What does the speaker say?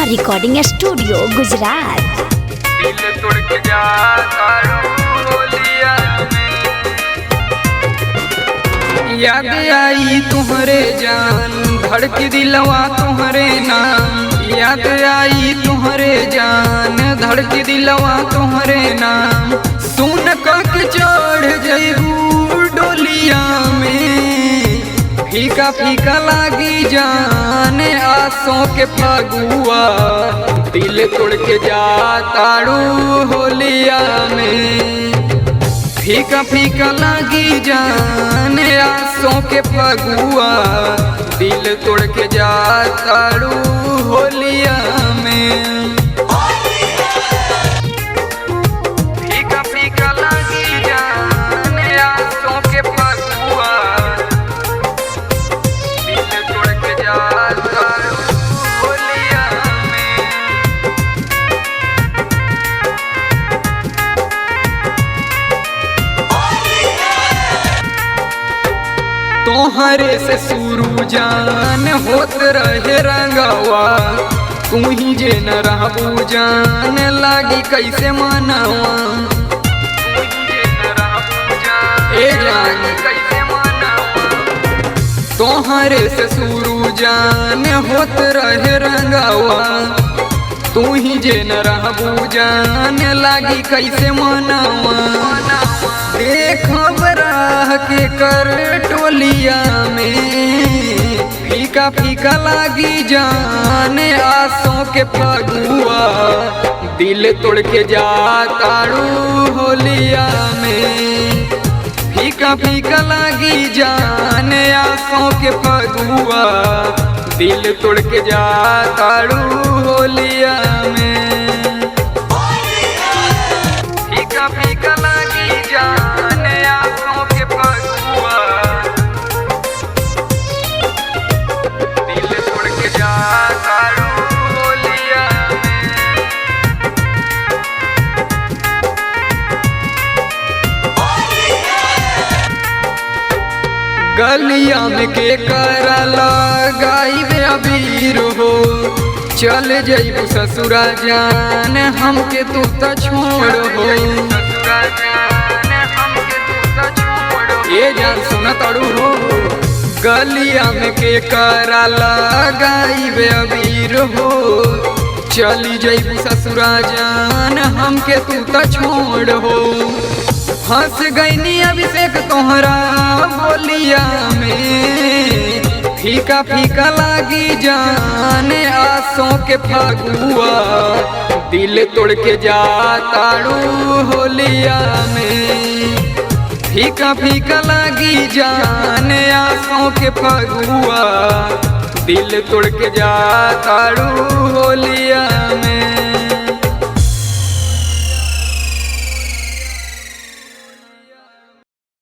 Recording studio Gujarat. दिल तोड़ के जाता होलिया में, याद आई तुम्हारे जान, धड़क दिलवा तुम्हारे नाम। याद आई तुम्हारे जान, धड़क दिलवा तुम्हारे नाम। सुन कक चढ़ जइबू डोलिया में, फीका फीका लागी जान आसों के फगुआ। दिल तोड़ के जाताड़ू होलिया में, फीका फीका लागी जान आसों के फगुआ। दिल तोड़ के जाताड़ू होलिया में, फीका फीका लागी जान आसों के फगुआ। दिल तोड़ के जाताड़ू होलिया में। तोहरे से शुरू जान होत रहे रंगवा, तू ही जे न रहबू जान लागी कैसे मनावा। ए जान कैसे मनावा, तोहरे से शुरू जान होत रहे रंगवा, तू ही जे न रहबू जान लागी कैसे मनावा। देखब राह के कर टोलिया में, फीका फीका लागी जान आसों के फगुआ। दिल तोड़ के जाताड़ू होलिया में, फीका फीका लागी जान आसों के फगुआ। दिल तोड़ के जाताड़ू होलिया में, फीका फीका लागी जान आसों के फगुआ। दिल तोड़ के जाताड़ू होलिया में। गलिया में के करा लगाई वे अबीर हो, चल जइबू ससुरा जान हमके तू त छोड़ हो। ये जान सुना ताड़ू हो, गलिया में के करा लगाई वे अबीर हो, चली जइबू ससुरा जान हमके तू त छोड़ हो। हंस गईनी अभिषेक तोहरा बोलिया में, फीका फीका लागी जान आसों के फगुआ। दिल तोड़ के जाताड़ू होलिया में, फीका फीका लागी जान आसों के फगुआ। दिल तोड़ के जाताड़ू होलिया में।